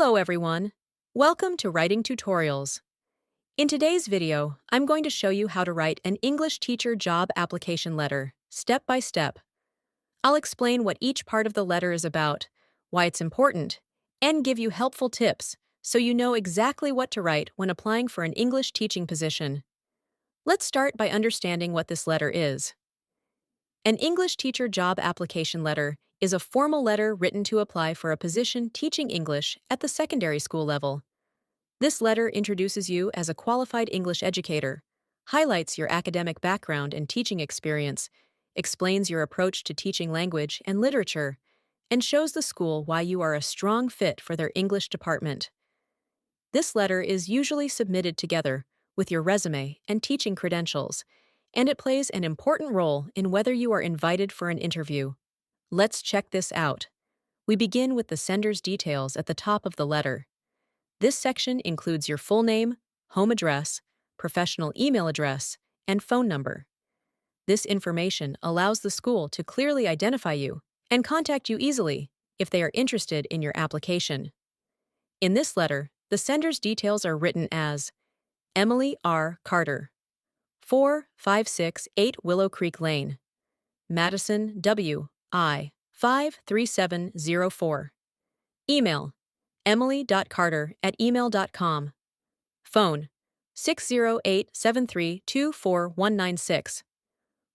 Hello everyone! Welcome to Writing Tutorials. In today's video, I'm going to show you how to write an English teacher job application letter, step by step. I'll explain what each part of the letter is about, why it's important, and give you helpful tips so you know exactly what to write when applying for an English teaching position. Let's start by understanding what this letter is. An English teacher job application letter is a formal letter written to apply for a position teaching English at the secondary school level. This letter introduces you as a qualified English educator, highlights your academic background and teaching experience, explains your approach to teaching language and literature, and shows the school why you are a strong fit for their English department. This letter is usually submitted together with your resume and teaching credentials, and it plays an important role in whether you are invited for an interview. Let's check this out. We begin with the sender's details at the top of the letter. This section includes your full name, home address, professional email address, and phone number. This information allows the school to clearly identify you and contact you easily if they are interested in your application. In this letter, the sender's details are written as Emily R. Carter, 4568 Willow Creek Lane, Madison, W.I. 53704. Email, emily.carter@email.com. Phone, 608-7324196.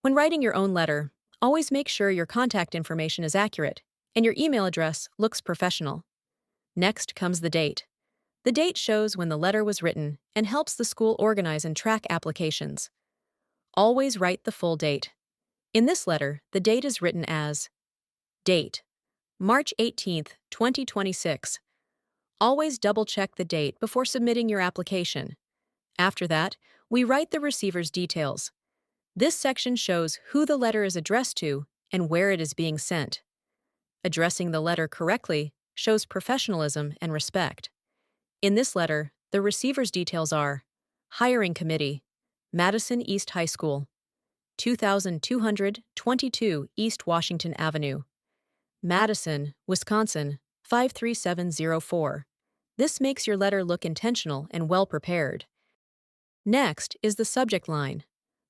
When writing your own letter, always make sure your contact information is accurate and your email address looks professional. Next comes the date. The date shows when the letter was written and helps the school organize and track applications. Always write the full date. In this letter, the date is written as Date, March 18, 2026. Always double-check the date before submitting your application. After that, we write the receiver's details. This section shows who the letter is addressed to and where it is being sent. Addressing the letter correctly shows professionalism and respect. In this letter, the receiver's details are Hiring Committee, Madison East High School, 2222 East Washington Avenue, Madison, Wisconsin, 53704. This makes your letter look intentional and well-prepared. Next is the subject line.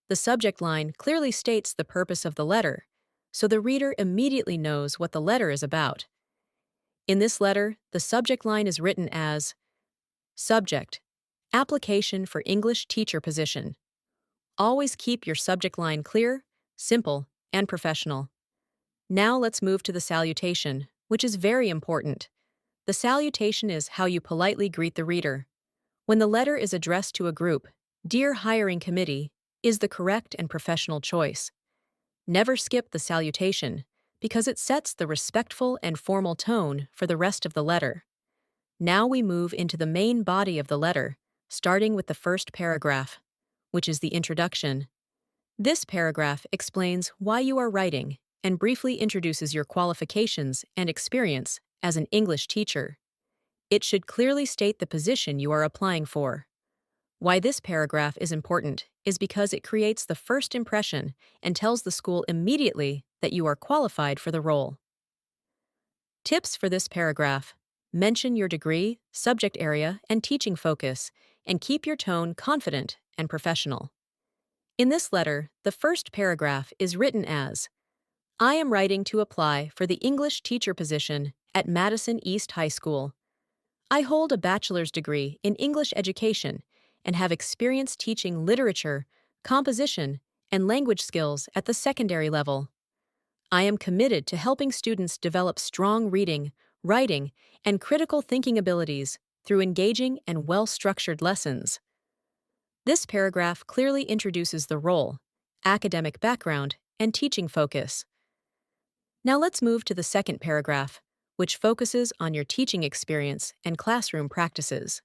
The subject line clearly states the purpose of the letter, so the reader immediately knows what the letter is about. In this letter, the subject line is written as Subject, Application for English Teacher Position. Always keep your subject line clear, simple, and professional. Now let's move to the salutation, which is very important. The salutation is how you politely greet the reader. When the letter is addressed to a group, Dear Hiring Committee is the correct and professional choice. Never skip the salutation, because it sets the respectful and formal tone for the rest of the letter. Now we move into the main body of the letter, starting with the first paragraph, which is the introduction. This paragraph explains why you are writing and briefly introduces your qualifications and experience as an English teacher. It should clearly state the position you are applying for. Why this paragraph is important is because it creates the first impression and tells the school immediately that you are qualified for the role. Tips for this paragraph: mention your degree, subject area, and teaching focus, and keep your tone confident and professional. In this letter, the first paragraph is written as I am writing to apply for the English teacher position at Madison East High School. I hold a bachelor's degree in English education and have experience teaching literature, composition, and language skills at the secondary level. I am committed to helping students develop strong reading, writing, and critical thinking abilities through engaging and well-structured lessons. This paragraph clearly introduces the role, academic background, and teaching focus. Now let's move to the second paragraph, which focuses on your teaching experience and classroom practices.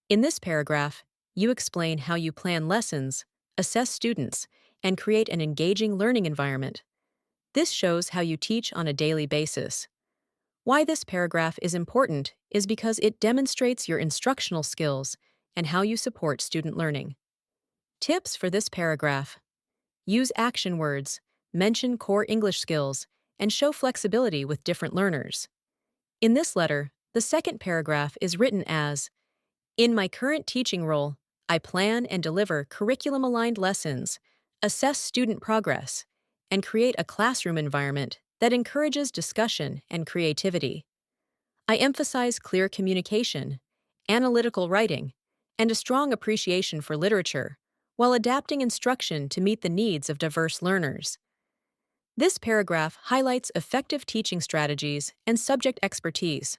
In this paragraph, you explain how you plan lessons, assess students, and create an engaging learning environment. This shows how you teach on a daily basis. Why this paragraph is important is because it demonstrates your instructional skills and how you support student learning. Tips for this paragraph: use action words, mention core English skills, and show flexibility with different learners. In this letter, The second paragraph is written as, in my current teaching role, I plan and deliver curriculum-aligned lessons, assess student progress, and create a classroom environment that encourages discussion and creativity. I emphasize clear communication, analytical writing, and a strong appreciation for literature, while adapting instruction to meet the needs of diverse learners. This paragraph highlights effective teaching strategies and subject expertise.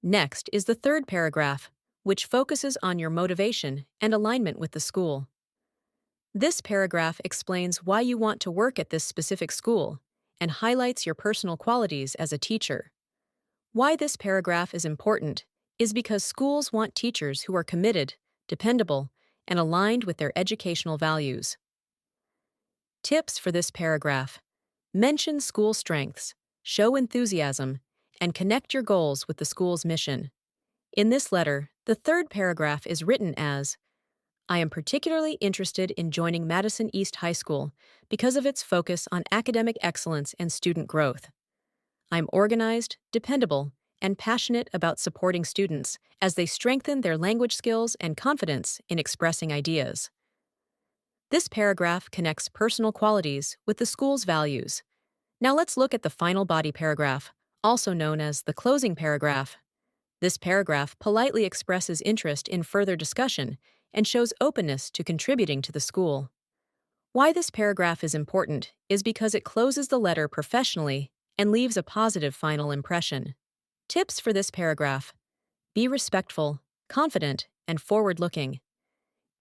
Next is the third paragraph, which focuses on your motivation and alignment with the school. This paragraph explains why you want to work at this specific school and highlights your personal qualities as a teacher. Why this paragraph is important is because schools want teachers who are committed, dependable, and aligned with their educational values. Tips for this paragraph: mention school strengths, show enthusiasm, and connect your goals with the school's mission. In this letter, the third paragraph is written as, I am particularly interested in joining Madison East High School because of its focus on academic excellence and student growth. I'm organized, dependable, and passionate about supporting students as they strengthen their language skills and confidence in expressing ideas. This paragraph connects personal qualities with the school's values. Now let's look at the final body paragraph, also known as the closing paragraph. This paragraph politely expresses interest in further discussion and shows openness to contributing to the school. Why this paragraph is important is because it closes the letter professionally and leaves a positive final impression. Tips for this paragraph: be respectful, confident, and forward-looking.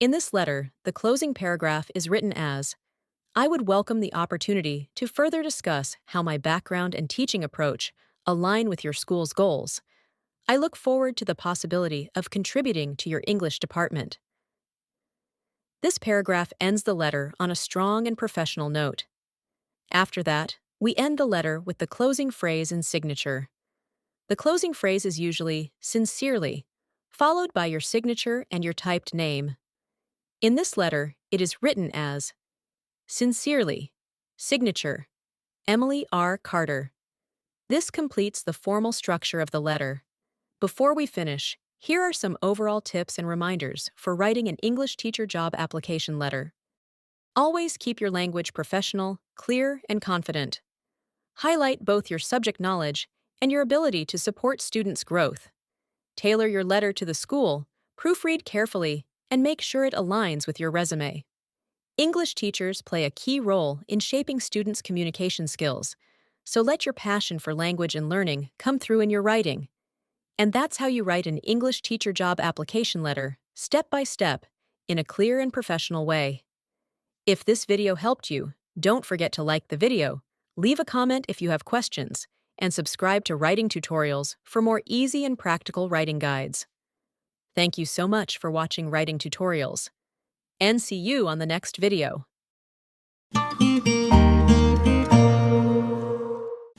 In this letter, the closing paragraph is written as, I would welcome the opportunity to further discuss how my background and teaching approach align with your school's goals. I look forward to the possibility of contributing to your English department. This paragraph ends the letter on a strong and professional note. After that, we end the letter with the closing phrase and signature. The closing phrase is usually sincerely, followed by your signature and your typed name. In this letter, it is written as sincerely, signature, Emily R. Carter. This completes the formal structure of the letter. Before we finish, here are some overall tips and reminders for writing an English teacher job application letter. Always keep your language professional, clear, and confident. Highlight both your subject knowledge and your ability to support students' growth. Tailor your letter to the school, proofread carefully, and make sure it aligns with your resume. English teachers play a key role in shaping students' communication skills, so let your passion for language and learning come through in your writing. And that's how you write an English teacher job application letter, step by step, in a clear and professional way. If this video helped you, don't forget to like the video, leave a comment if you have questions, and subscribe to Writing Tutorials for more easy and practical writing guides. Thank you so much for watching Writing Tutorials, and see you on the next video.